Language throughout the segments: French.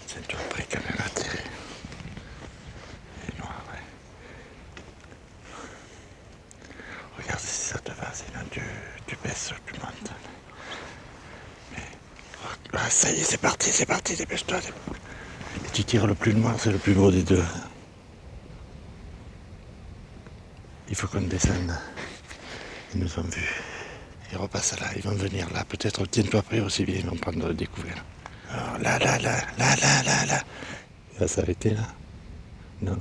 C'est tout près quand même atterri. Et noir, ouais. Regarde si ça te va, sinon tu baisses, tu montes. Mais, ah, ça y est, c'est parti, dépêche-toi. Et tu tires le plus noir, c'est le plus gros des deux. Il faut qu'on descende. Ils nous ont vus. Ils repassent là, ils vont venir là. Peut-être, tiens-toi prêt aussi bien, ils vont prendre le découvert. Alors là. Il va s'arrêter là. Non.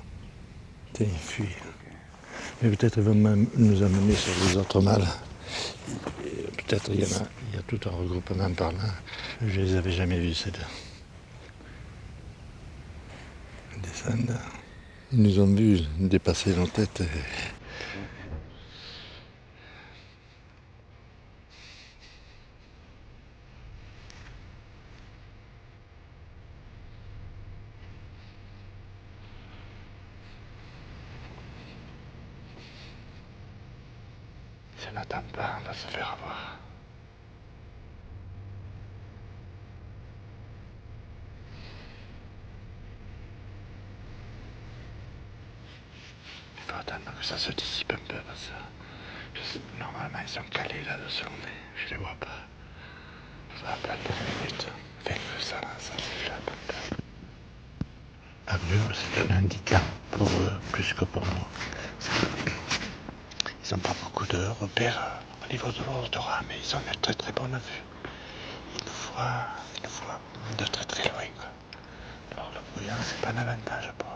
Tiens, il fuit. Mais peut-être ils vont même nous amener sur les autres mâles. Peut-être il y a tout un regroupement par là. Je les avais jamais vus ces deux. Ils descendent. Ils nous ont vus dépasser nos têtes. Si on n'attend pas, on va se faire avoir. Il faut attendre que ça se dissipe un peu parce que normalement ils sont calés là-dessous, mais je les vois pas. Ça va prendre 2 minutes. Fait que ça s'échappe un peu. Agneau, c'est un handicap pour eux plus que pour nous. Ils n'ont pas beaucoup de repères au niveau de l'odorat, mais ils ont une très très bonne vue. Ils nous voient de très très loin. Quoi. Alors le brouillard, c'est pas un avantage pour eux.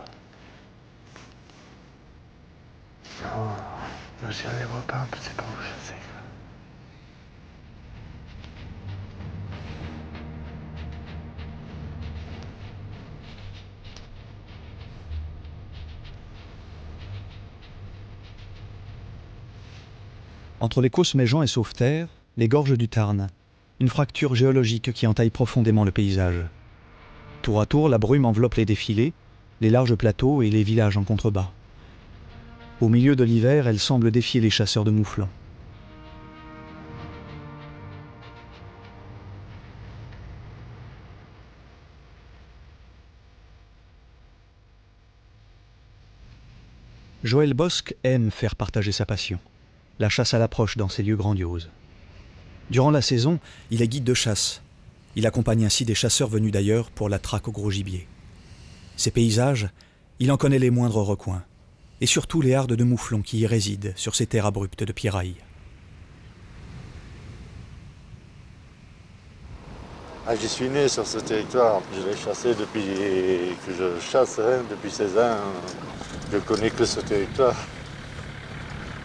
Nous, si on les voit pas, on ne sait pas où chasser. Entre les Causses-Méjean et Sauveterre, les gorges du Tarn, une fracture géologique qui entaille profondément le paysage. Tour à tour, la brume enveloppe les défilés, les larges plateaux et les villages en contrebas. Au milieu de l'hiver, elle semble défier les chasseurs de mouflons. Joël Bosque aime faire partager sa passion, la chasse à l'approche dans ces lieux grandioses. Durant la saison, il est guide de chasse. Il accompagne ainsi des chasseurs venus d'ailleurs pour la traque au gros gibier. Ces paysages, il en connaît les moindres recoins, et surtout les hardes de mouflons qui y résident sur ces terres abruptes de pierrailles. Ah, j'y suis né sur ce territoire. Je l'ai chassé depuis que je chasse, depuis 16 ans. Je connais que ce territoire.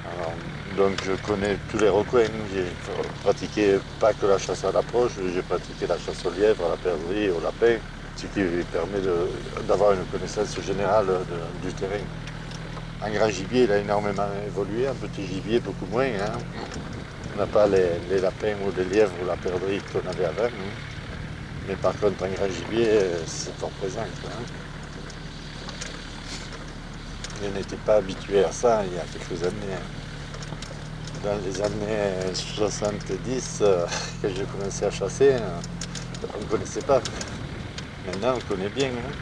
Alors, donc je connais tous les recoins. J'ai pratiqué pas que la chasse à l'approche, j'ai pratiqué la chasse au lièvre, à la perdrix, au lapin, ce qui permet d'avoir une connaissance générale du terrain. En grand gibier, il a énormément évolué, en petit gibier, beaucoup moins. Hein. On n'a pas les lapins ou les lièvres ou la perdrix qu'on avait avant. Hein. Mais par contre, en grand gibier, c'est fort présent. Hein. Je n'étais pas habitué à ça il y a quelques années. Hein. Dans les années 70, quand j'ai commencé à chasser, on ne connaissait pas. Maintenant, on connaît bien. Hein.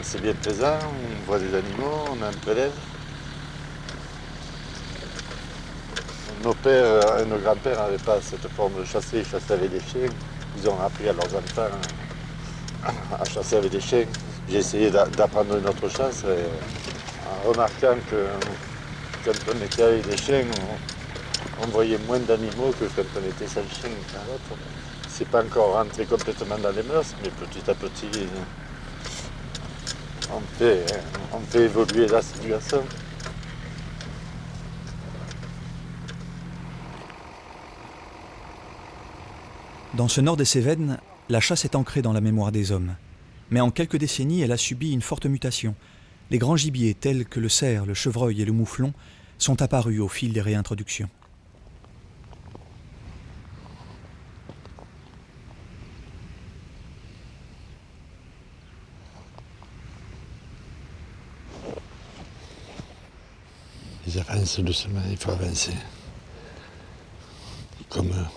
C'est bien présent, on voit des animaux, on en prélève. Nos pères et nos grands-pères n'avaient pas cette forme de chasser, ils chassaient avec des chiens. Ils ont appris à leurs enfants à chasser avec des chiens. J'ai essayé d'apprendre une autre chasse en remarquant que quand on était avec des chiens, on voyait moins d'animaux que quand on était sans chien. C'est pas encore rentré complètement dans les mœurs, mais petit à petit, on fait évoluer la situation. Dans ce nord des Cévennes, la chasse est ancrée dans la mémoire des hommes. Mais en quelques décennies, elle a subi une forte mutation. Les grands gibiers tels que le cerf, le chevreuil et le mouflon sont apparus au fil des réintroductions. Ils avancent doucement, il faut avancer. Comme eux.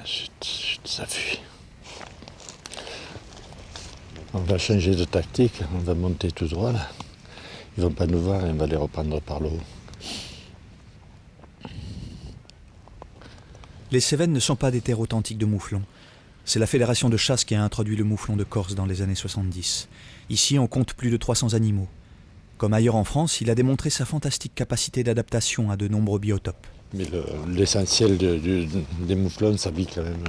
Chut, ça fuit. On va changer de tactique, on va monter tout droit là. Ils vont pas nous voir et on va les reprendre par le haut. Les Cévennes ne sont pas des terres authentiques de mouflons. C'est la fédération de chasse qui a introduit le mouflon de Corse dans les années 70. Ici, on compte plus de 300 animaux. Comme ailleurs en France, il a démontré sa fantastique capacité d'adaptation à de nombreux biotopes. Mais l'essentiel des mouflons, ça vit quand même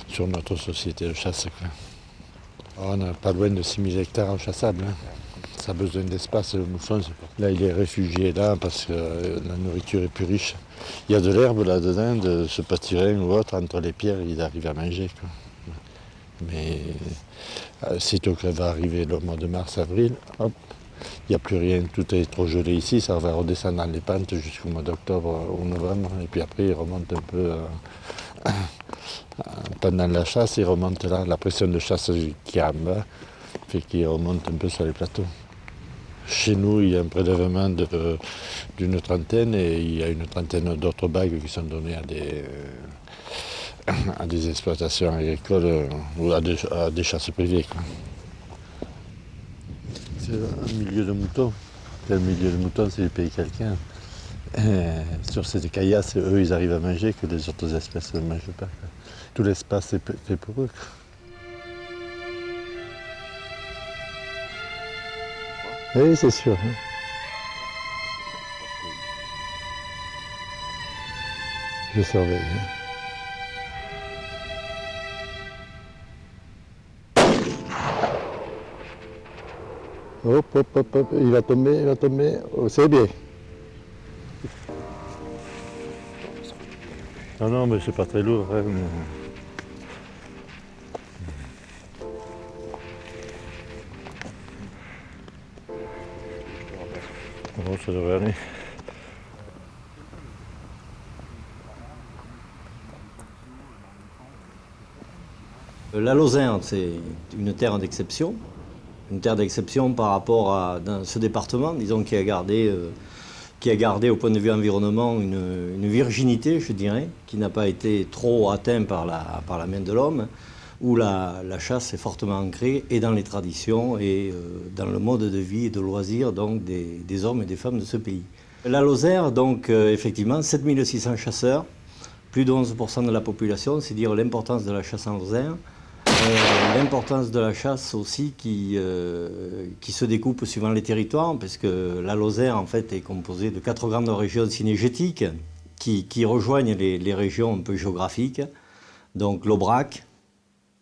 sur notre société de chasse, quoi. On n'a pas loin de 6000 hectares chassables. Hein. Ça a besoin d'espace, le mouflon. Là, il est réfugié là parce que la nourriture est plus riche. Il y a de l'herbe là-dedans, de ce pâturin ou autre, entre les pierres, il arrive à manger, quoi. Mais sitôt qu'elle va arriver le mois de mars-avril, hop, il n'y a plus rien, tout est trop gelé ici, ça va redescendre dans les pentes jusqu'au mois d'octobre ou novembre, et puis après il remonte un peu pendant la chasse, il remonte là, la pression de chasse qui est en bas, fait qu'il remonte un peu sur les plateaux. Chez nous, il y a un prélèvement d'une trentaine et il y a une trentaine d'autres bagues qui sont données à des exploitations agricoles ou à des chasses privées, quoi. C'est un milieu de moutons. Le milieu de moutons, c'est le pays quelqu'un. Sur ces caillasses, eux, ils arrivent à manger que les autres espèces ne mangent pas, quoi. Tout l'espace est fait pour eux, quoi. Oui, c'est sûr. Hein. Je surveille. Hein. Hop, hop, hop, hop, il va tomber, il va tomber. Oh, c'est bien. Non, non, mais c'est pas très lourd. Hein, mais... Bon, ça devrait aller. La Lozère, c'est une terre d'exception. Une terre d'exception par rapport à dans ce département, disons, qui a gardé au point de vue environnement une virginité, je dirais, qui n'a pas été trop atteinte par la main de l'homme, où la chasse est fortement ancrée et dans les traditions et dans le mode de vie et de loisirs donc, des hommes et des femmes de ce pays. La Lozère, donc effectivement, 7600 chasseurs, plus de 11% de la population, c'est dire l'importance de la chasse en Lozère. L'importance de la chasse aussi qui se découpe suivant les territoires, parce que la Lozère en fait est composée de 4 grandes régions cynégétiques qui rejoignent les régions un peu géographiques, donc l'Aubrac,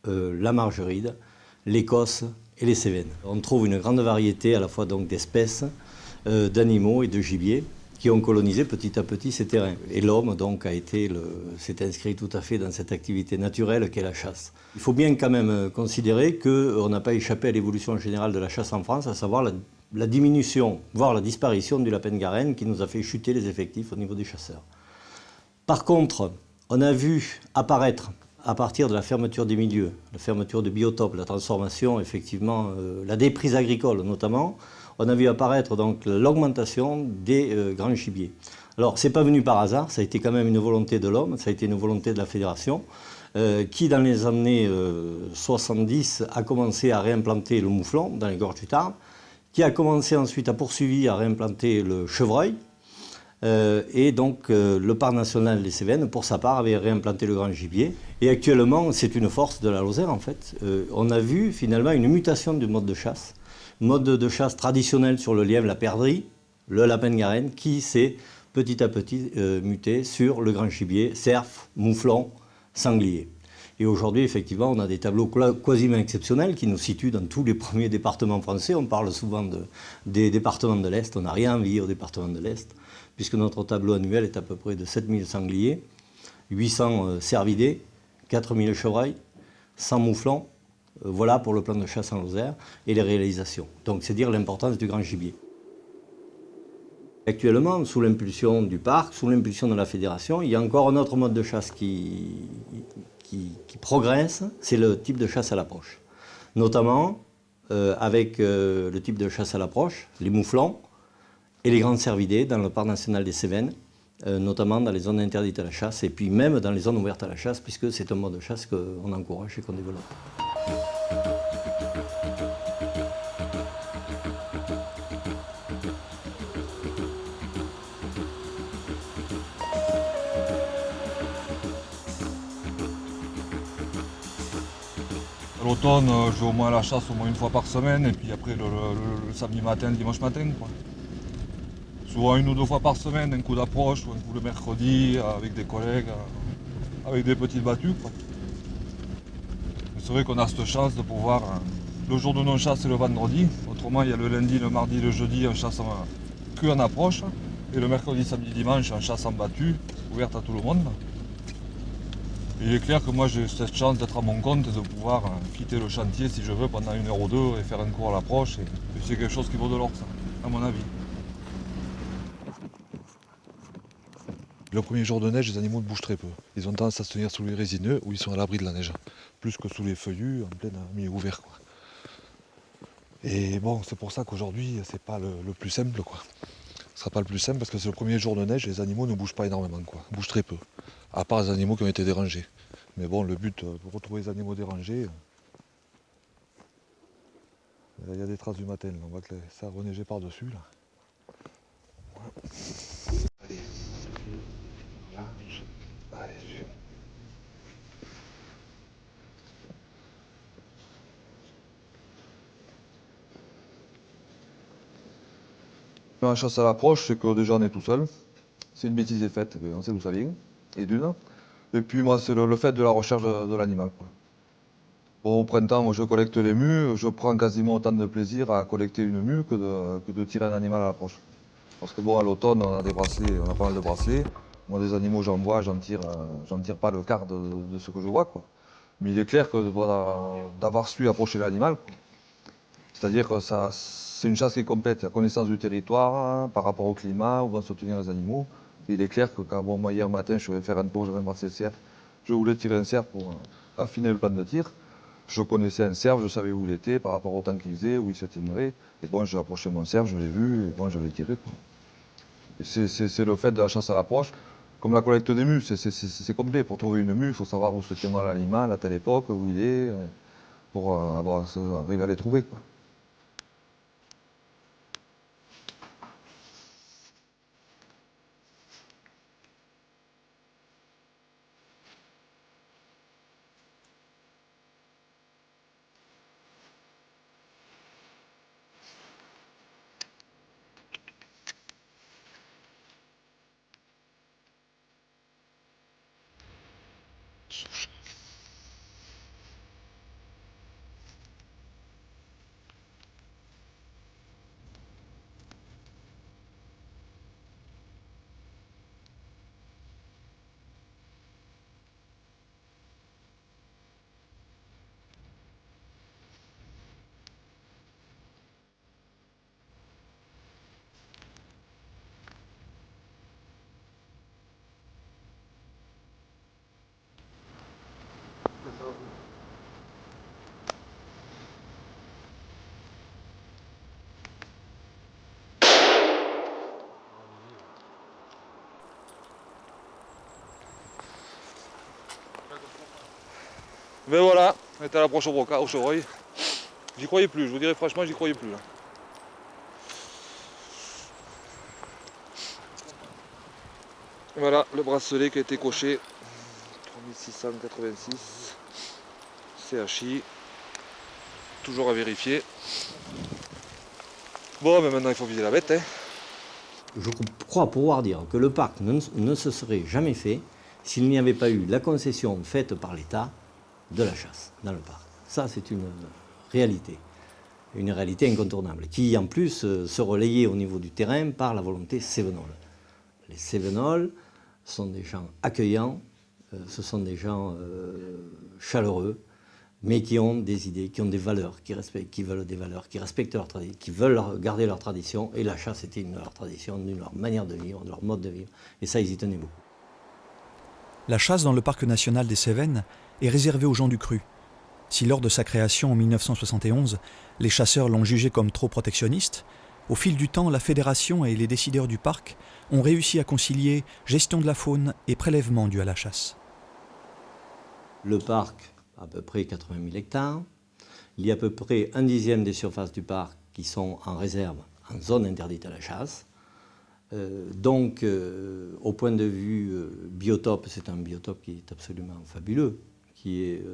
la Margeride, l'Écosse et les Cévennes. On trouve une grande variété à la fois donc d'espèces, d'animaux et de gibier qui ont colonisé petit à petit ces terrains. Et l'homme donc s'est inscrit tout à fait dans cette activité naturelle qu'est la chasse. Il faut bien quand même considérer qu'on n'a pas échappé à l'évolution générale de la chasse en France, à savoir la diminution, voire la disparition du lapin de Garenne qui nous a fait chuter les effectifs au niveau des chasseurs. Par contre, on a vu apparaître, à partir de la fermeture des milieux, la fermeture de biotopes, la transformation, effectivement, la déprise agricole notamment, on a vu apparaître donc l'augmentation des grands gibiers. Alors, ce n'est pas venu par hasard, ça a été quand même une volonté de l'homme, ça a été une volonté de la fédération, qui dans les années 70 a commencé à réimplanter le mouflon dans les gorges du Tarn, qui a commencé ensuite à poursuivre à réimplanter le chevreuil, et donc le parc national des Cévennes, pour sa part, avait réimplanté le grand gibier. Et actuellement, c'est une force de la Lozère en fait. On a vu finalement une mutation du mode de chasse. Mode de chasse traditionnel sur le lièvre, la perdrix, le lapin de Garenne, qui s'est petit à petit muté sur le grand gibier, cerf, mouflon, sanglier. Et aujourd'hui, effectivement, on a des tableaux quasiment exceptionnels qui nous situent dans tous les premiers départements français. On parle souvent des départements de l'Est, on n'a rien envié au département de l'Est, puisque notre tableau annuel est à peu près de 7000 sangliers, 800 cervidés, 4000 chevreuils, 100 mouflons. Voilà pour le plan de chasse en Lozère et les réalisations. Donc c'est dire l'importance du grand gibier. Actuellement, sous l'impulsion du parc, sous l'impulsion de la fédération, il y a encore un autre mode de chasse qui progresse, c'est le type de chasse à l'approche. Notamment avec le type de chasse à l'approche, les mouflons et les grandes cervidés dans le parc national des Cévennes, notamment dans les zones interdites à la chasse et puis même dans les zones ouvertes à la chasse, puisque c'est un mode de chasse qu'on encourage et qu'on développe. À l'automne, je vais au moins à la chasse au moins une fois par semaine et puis après le samedi matin, le dimanche matin, quoi. Souvent 1 ou 2 fois par semaine, un coup d'approche ou un coup le mercredi avec des collègues, avec des petites battues, quoi. Mais c'est vrai qu'on a cette chance de pouvoir, le jour de non-chasse c'est le vendredi, autrement il y a le lundi, le mardi, le jeudi en chasse que en approche, et le mercredi, samedi, dimanche en chasse en battue, ouverte à tout le monde. Et il est clair que moi j'ai cette chance d'être à mon compte et de pouvoir quitter le chantier si je veux pendant 1 heure ou 2 et faire un cours à l'approche. Et c'est quelque chose qui vaut de l'or, ça, à mon avis. Le premier jour de neige, les animaux ne bougent très peu. Ils ont tendance à se tenir sous les résineux où ils sont à l'abri de la neige, plus que sous les feuillus en plein milieu ouvert, quoi. Et bon, c'est pour ça qu'aujourd'hui, c'est pas le plus simple, quoi. Ce sera pas le plus simple parce que c'est le premier jour de neige, les animaux ne bougent pas énormément, quoi. Ils bougent très peu. À part les animaux qui ont été dérangés. Mais bon, le but pour retrouver les animaux dérangés, il y a des traces du matin, là. On voit que ça a reneigé par-dessus, là. Allez. Là. Allez, je... La chasse à l'approche, c'est que déjà on est tout seul. C'est une bêtise est faite, on sait d'où ça vient. Et d'une. Et puis moi, c'est le fait de la recherche de l'animal, quoi. Bon, au printemps, moi, je collecte les mues. Je prends quasiment autant de plaisir à collecter une mue que de tirer un animal à l'approche. Parce que bon, à l'automne, on a des bracelets, on a pas mal de bracelets. Moi, des animaux, j'en vois, j'en tire pas le quart de ce que je vois, quoi. Mais il est clair que voilà, d'avoir su approcher l'animal, quoi. C'est-à-dire que ça, c'est une chasse qui est complète. La connaissance du territoire, hein, par rapport au climat, où vont se tenir les animaux. Et il est clair que quand, bon, moi, hier matin, je vais faire un tour, j'avais un bracelet de cerf. Je voulais tirer un cerf pour affiner le plan de tir. Je connaissais un cerf, je savais où il était, par rapport au temps qu'il faisait, où il s'était nourri. Et bon, j'ai approché mon cerf, je l'ai vu, et bon, je l'ai tiré, quoi. Et c'est le fait de la chasse à l'approche. Comme la collecte des mues, c'est complet. Pour trouver une mue, il faut savoir où se tient l'animal, à telle époque, où il est, pour arriver à les trouver, quoi. Ben voilà, on est à l'approche au chevreuil. J'y croyais plus, je vous dirais franchement, j'y croyais plus, là. Voilà le bracelet qui a été coché. 3686 CHI. Toujours à vérifier. Bon, mais maintenant il faut viser la bête, hein. Je crois pouvoir dire que le parc ne se serait jamais fait s'il n'y avait pas eu la concession faite par l'État de la chasse dans le parc. Ça, c'est une réalité incontournable, qui en plus se relayait au niveau du terrain par la volonté cévenole. Les cévenols sont des gens accueillants, ce sont des gens chaleureux, mais qui ont des idées, qui ont des valeurs, qui veulent des valeurs, qui respectent leurs traditions, qui veulent garder leurs traditions. Et la chasse était une de leurs traditions, une de leur manière de vivre, de leur mode de vivre. Et ça, ils y tenaient beaucoup. La chasse dans le parc national des Cévennes est réservée aux gens du cru. Si lors de sa création en 1971, les chasseurs l'ont jugé comme trop protectionniste, au fil du temps, la fédération et les décideurs du parc ont réussi à concilier gestion de la faune et prélèvement dû à la chasse. Le parc a à peu près 80 000 hectares. Il y a à peu près un dixième des surfaces du parc qui sont en réserve, en zone interdite à la chasse. Donc, au point de vue biotope, c'est un biotope qui est absolument fabuleux, qui est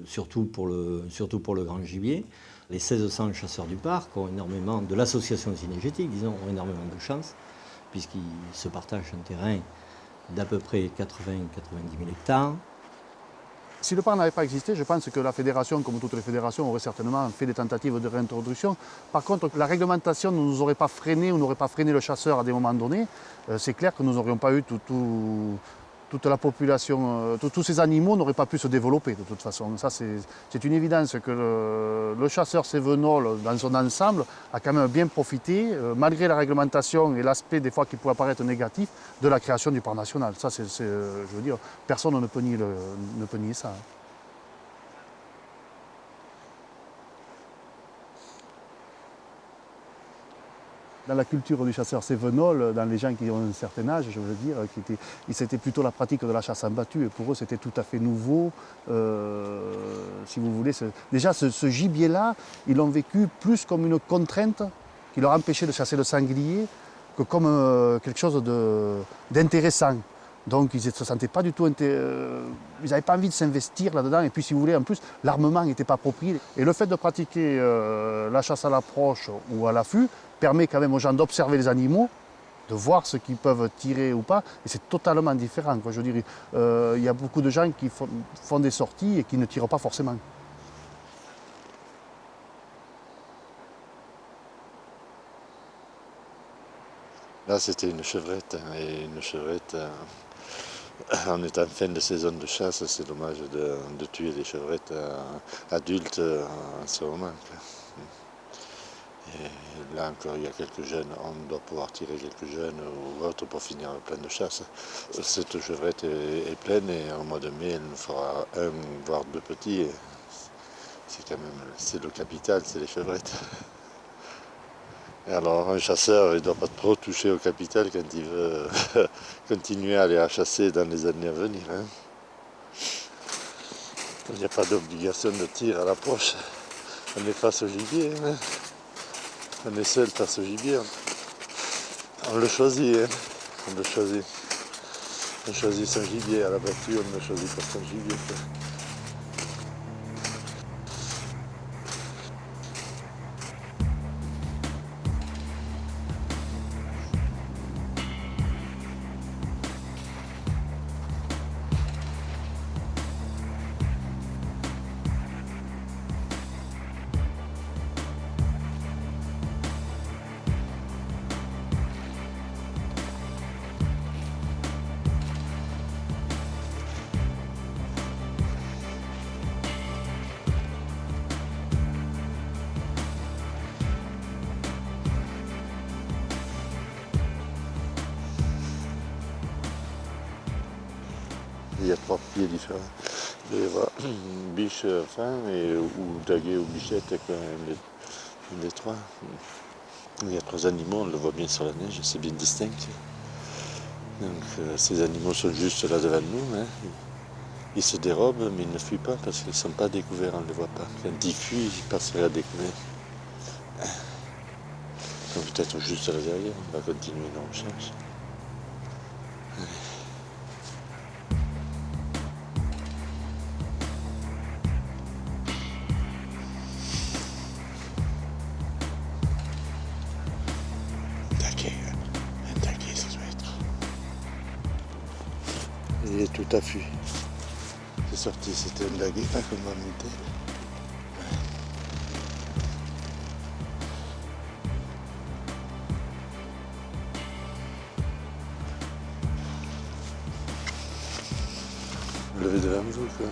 surtout pour le grand gibier. Les 1600 chasseurs du parc ont énormément, de l'association cinégétique, disons, ont énormément de chance, puisqu'ils se partagent un terrain d'à peu près 80-90 000 hectares. Si le parc n'avait pas existé, je pense que la fédération, comme toutes les fédérations, aurait certainement fait des tentatives de réintroduction. Par contre, la réglementation ne nous aurait pas freiné ou n'aurait pas freiné le chasseur à des moments donnés. C'est clair que nous n'aurions pas eu toute la population, tous ces animaux n'auraient pas pu se développer de toute façon. Ça, c'est une évidence que le chasseur cévenol, dans son ensemble, a quand même bien profité, malgré la réglementation et l'aspect des fois qui pouvait apparaître négatif, de la création du parc national. Ça, je veux dire, personne ne peut nier ça. Dans la culture du chasseur cévenol, dans les gens qui ont un certain âge, je veux dire, c'était plutôt la pratique de la chasse en battue, et pour eux c'était tout à fait nouveau. Si vous voulez, déjà ce gibier-là, ils l'ont vécu plus comme une contrainte qui leur empêchait de chasser le sanglier que comme quelque chose d'intéressant. Donc ils ne se sentaient pas du tout, ils n'avaient pas envie de s'investir là-dedans. Et puis si vous voulez, en plus, l'armement n'était pas approprié. Et le fait de pratiquer la chasse à l'approche ou à l'affût permet quand même aux gens d'observer les animaux, de voir ce qu'ils peuvent tirer ou pas. Et c'est totalement différent, quoi. Je veux dire, il y a beaucoup de gens qui font des sorties et qui ne tirent pas forcément. Là, c'était une chevrette. Et une chevrette, en étant fin de saison de chasse, c'est dommage de tuer les chevrettes adultes en ce moment. Et là encore, il y a quelques jeunes, on doit pouvoir tirer quelques jeunes ou autres pour finir plein de chasse. Cette chevrette est pleine et au mois de mai, elle nous fera un, voire deux petits. Et c'est le capital, c'est les chevrettes. Et alors un chasseur, il ne doit pas trop toucher au capital quand il veut continuer à aller à chasser dans les années à venir. Hein. Il n'y a pas d'obligation de tir à l'approche. On est face au gibier. Hein. On est seul face au gibier. On le choisit. Hein. On le choisit. On choisit son gibier à la battue, on le choisit pour son gibier. Il y a 3 pieds différents. Il doit y avoir biche fin ou daguet ou bichette, un des 3. Il y a 3 animaux, on le voit bien sur la neige, c'est bien distinct. Donc ces animaux sont juste là devant nous. Hein. Ils se dérobent, mais ils ne fuient pas parce qu'ils ne sont pas découverts, on ne les voit pas. Quand ils fuient, ils passeraient à découvert. Donc peut-être juste là derrière, on va continuer nos recherches. Un taquet, ça doit être. Il est tout affût. C'est sorti, c'était un daguet, pas comme on était. Levez devant vous, quoi.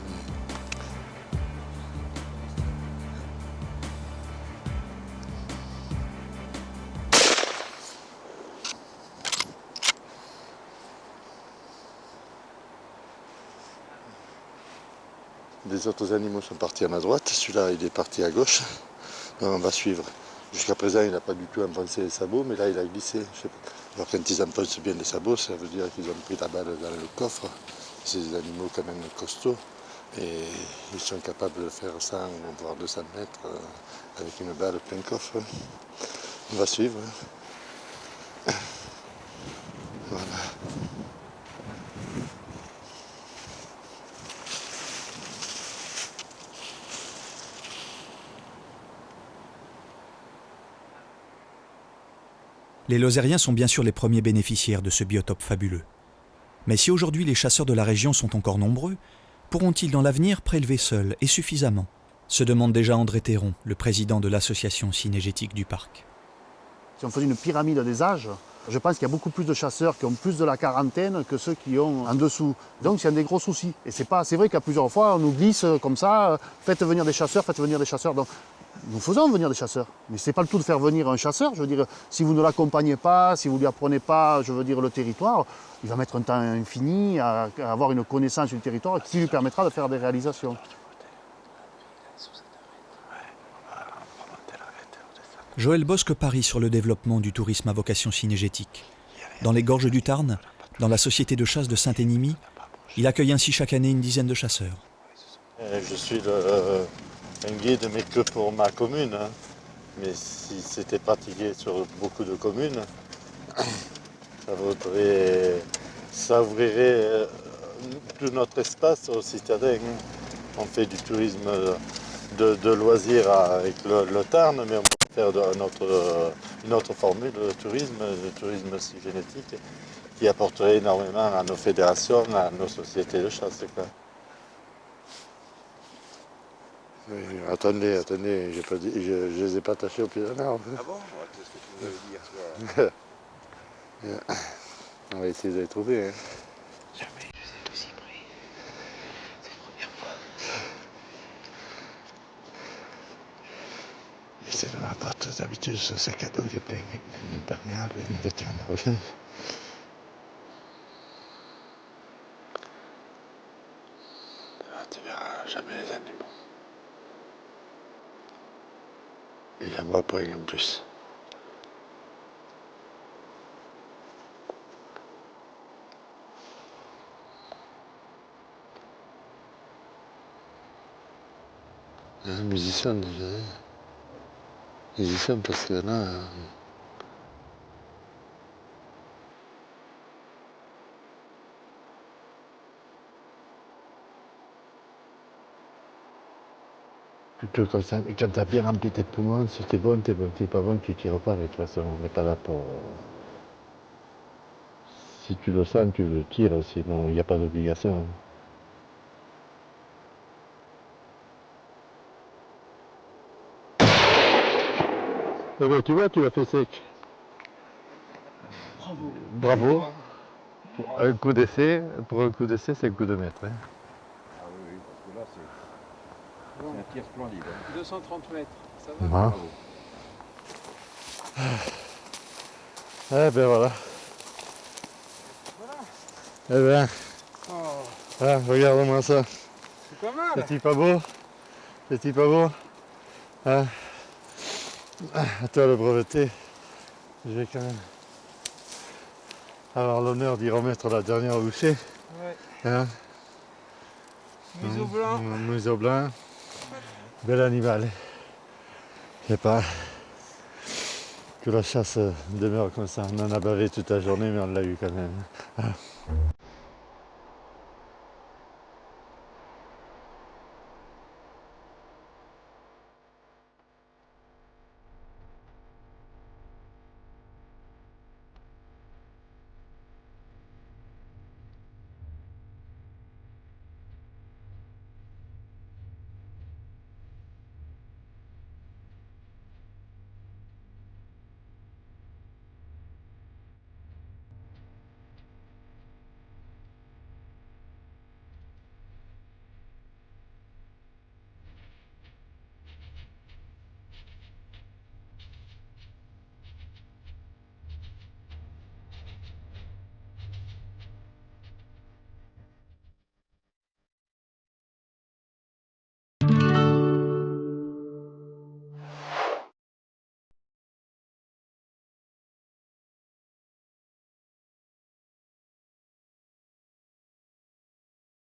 Les autres animaux sont partis à ma droite, celui-là il est parti à gauche. Donc on va suivre. Jusqu'à présent il n'a pas du tout enfoncé les sabots, mais là il a glissé. Je sais pas. Alors quand ils enfoncent bien les sabots, ça veut dire qu'ils ont pris la balle dans le coffre. C'est des animaux quand même costauds. Et ils sont capables de faire 100 voire 200 mètres avec une balle plein coffre. On va suivre. Voilà. Les Lozériens sont bien sûr les premiers bénéficiaires de ce biotope fabuleux. Mais si aujourd'hui les chasseurs de la région sont encore nombreux, pourront-ils dans l'avenir prélever seuls et suffisamment ? Se demande déjà André Théron, le président de l'association cynégétique du parc. Si on faisait une pyramide des âges, je pense qu'il y a beaucoup plus de chasseurs qui ont plus de la quarantaine que ceux qui ont en dessous. Donc il y a des gros soucis. Et c'est vrai qu'à plusieurs fois, on nous glisse comme ça, faites venir des chasseurs, faites venir des chasseurs. Donc, nous faisons venir des chasseurs. Mais ce n'est pas le tout de faire venir un chasseur. Je veux dire, si vous ne l'accompagnez pas, si vous ne lui apprenez pas, je veux dire, le territoire, il va mettre un temps infini à avoir une connaissance du territoire qui lui permettra de faire des réalisations. Joël Bosque parie sur le développement du tourisme à vocation cynégétique. Dans les gorges du Tarn, dans la société de chasse de Saint-Énimie, il accueille ainsi chaque année une dizaine de chasseurs. Je suis un guide, mais que pour ma commune. Hein. Mais si c'était pratiqué sur beaucoup de communes, ça ouvrirait tout notre espace aux citadins. On fait du tourisme de loisirs avec le Tarn, mais on peut faire une autre formule de tourisme, le tourisme génétique, qui apporterait énormément à nos fédérations, à nos sociétés de chasse. Quoi. Oui, attendez, je les ai pas attachés au pied d'un arbre. Ah bon? Qu'est-ce que tu voulais dire? On va essayer de les trouver. Hein. Jamais je les ai aussi pris. C'est la première fois. C'est dans la porte, d'habitude, ce sac à dos, il est plein d'imperméables, de terre. Tu verras jamais les animaux. Et la voix pour en plus. Un musicien déjà. Musicien parce que là. Plutôt comme ça, quand t'as bien rempli tes poumons, si t'es bon, t'es pas bon, tu tires pas de toute façon, on n'est pas là pour. Si tu le sens, tu le tires, sinon il n'y a pas d'obligation. Eh bien, tu vois, tu l'as fait sec. Bravo. Bravo. Pour un coup d'essai, c'est un coup de maître. Hein. Ah oui, parce que là, c'est un tir splendide. 230 mètres, ça va? Voilà. Eh ben voilà. Eh ben, ah, regarde-moi ça. C'est pas mal. C'est-il pas beau? C'est-il pas beau? Hein? À toi le breveté. Je vais quand même avoir l'honneur d'y remettre la dernière bouchée. Ouais. Hein? Museau blanc. Museau blanc. Bel animal. Je sais pas que la chasse demeure comme ça. On en a bavé toute la journée, mais on l'a eu quand même. Ah.